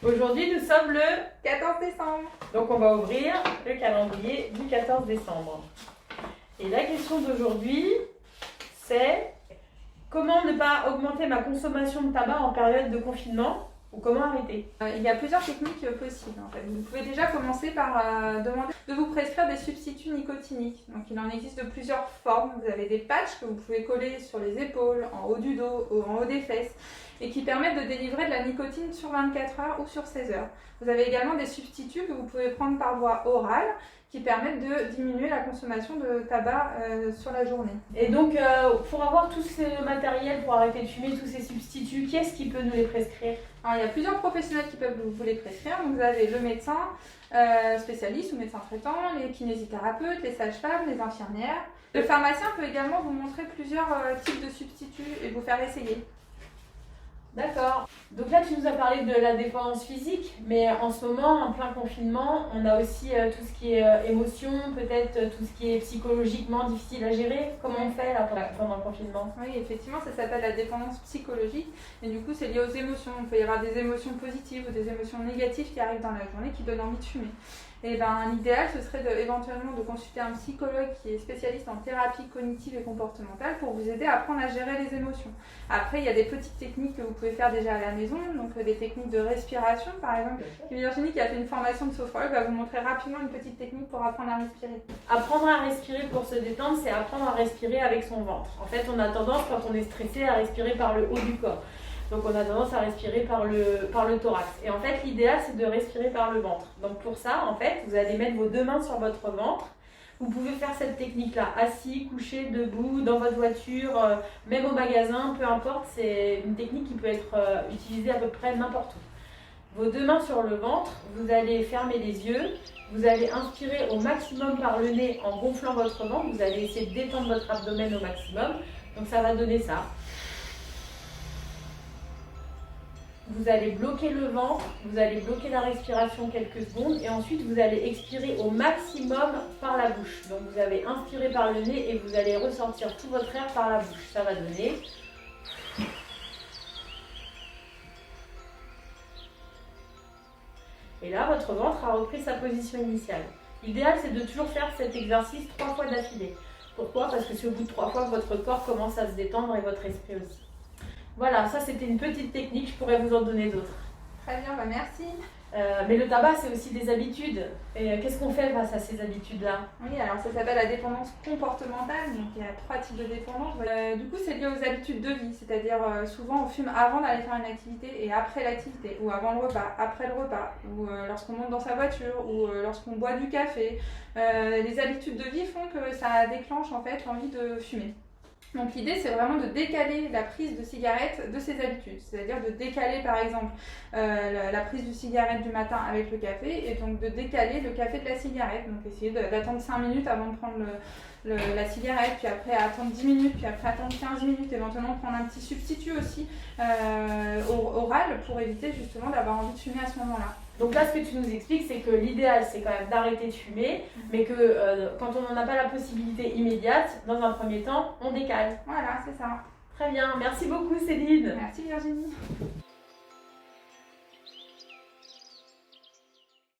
Aujourd'hui, nous sommes le 14 décembre. Donc on va ouvrir le calendrier du 14 décembre. Et la question d'aujourd'hui, c'est comment ne pas augmenter ma consommation de tabac en période de confinement ou comment arrêter? Il y a plusieurs techniques possibles en fait. Vous pouvez déjà commencer par demander de vous prescrire des substituts nicotiniques. Donc il en existe de plusieurs formes. Vous avez des patchs que vous pouvez coller sur les épaules, en haut du dos, en haut des fesses et qui permettent de délivrer de la nicotine sur 24 heures ou sur 16 heures. Vous avez également des substituts que vous pouvez prendre par voie orale qui permettent de diminuer la consommation de tabac sur la journée. Et donc pour avoir tout ce matériel pour arrêter de fumer, tous ces substituts, qui est-ce qui peut nous les prescrire? Alors, il y a plusieurs professionnels qui peuvent vous les prescrire. Donc, vous avez le médecin spécialiste ou médecin traitant, les kinésithérapeutes, les sages-femmes, les infirmières. Le pharmacien peut également vous montrer plusieurs types de substituts et vous faire essayer. D'accord. Donc là, tu nous as parlé de la dépendance physique, mais en ce moment, en plein confinement, on a aussi tout ce qui est émotion, peut-être tout ce qui est psychologiquement difficile à gérer. Comment on fait là pendant le confinement? Oui, effectivement, ça s'appelle la dépendance psychologique. Et du coup, c'est lié aux émotions. Il peut y avoir des émotions positives ou des émotions négatives qui arrivent dans la journée qui donnent envie de fumer. Et ben, l'idéal, ce serait éventuellement de consulter un psychologue qui est spécialiste en thérapie cognitive et comportementale pour vous aider à apprendre à gérer les émotions. Après, il y a des petites techniques que vous pouvez faire déjà à la maison, donc des techniques de respiration, par exemple. Virginie, qui a fait une formation de sophrologue, va vous montrer rapidement une petite technique pour apprendre à respirer. Apprendre à respirer pour se détendre, c'est apprendre à respirer avec son ventre. En fait, on a tendance, quand on est stressé, à respirer par le haut du corps. Donc on a tendance à respirer par le thorax. Et en fait, l'idéal, c'est de respirer par le ventre. Donc pour ça, en fait, vous allez mettre vos deux mains sur votre ventre. Vous pouvez faire cette technique-là, assis, couché, debout, dans votre voiture, même au magasin, peu importe. C'est une technique qui peut être utilisée à peu près n'importe où. Vos deux mains sur le ventre, vous allez fermer les yeux. Vous allez inspirer au maximum par le nez en gonflant votre ventre. Vous allez essayer de détendre votre abdomen au maximum. Donc ça va donner ça. Vous allez bloquer le ventre, vous allez bloquer la respiration quelques secondes et ensuite vous allez expirer au maximum par la bouche. Donc vous avez inspiré par le nez et vous allez ressortir tout votre air par la bouche. Ça va donner. Et là, votre ventre a repris sa position initiale. L'idéal, c'est de toujours faire cet exercice 3 fois d'affilée. Pourquoi? Parce que c'est au bout de 3 fois que votre corps commence à se détendre et votre esprit aussi. Voilà, ça c'était une petite technique, je pourrais vous en donner d'autres. Très bien, bah merci. Mais le tabac, c'est aussi des habitudes. Et qu'est-ce qu'on fait face à ces habitudes-là? Oui, alors ça s'appelle la dépendance comportementale. Donc il y a 3 types de dépendance. Du coup, c'est lié aux habitudes de vie. C'est-à-dire, souvent, on fume avant d'aller faire une activité et après l'activité. Ou avant le repas, après le repas. Ou lorsqu'on monte dans sa voiture. Ou lorsqu'on boit du café. Les habitudes de vie font que ça déclenche en fait l'envie de fumer. Donc l'idée, c'est vraiment de décaler la prise de cigarette de ses habitudes. C'est-à-dire de décaler par exemple la prise de cigarette du matin avec le café et donc de décaler le café de la cigarette. Donc essayer d'attendre 5 minutes avant de prendre la cigarette, puis après attendre 10 minutes, puis après attendre 15 minutes, éventuellement prendre un petit substitut aussi oral pour éviter justement d'avoir envie de fumer à ce moment-là. Donc là, ce que tu nous expliques, c'est que l'idéal, c'est quand même d'arrêter de fumer, mais que quand on n'en a pas la possibilité immédiate, dans un premier temps, on décale. Voilà, c'est ça. Très bien, merci beaucoup Céline. Merci Virginie.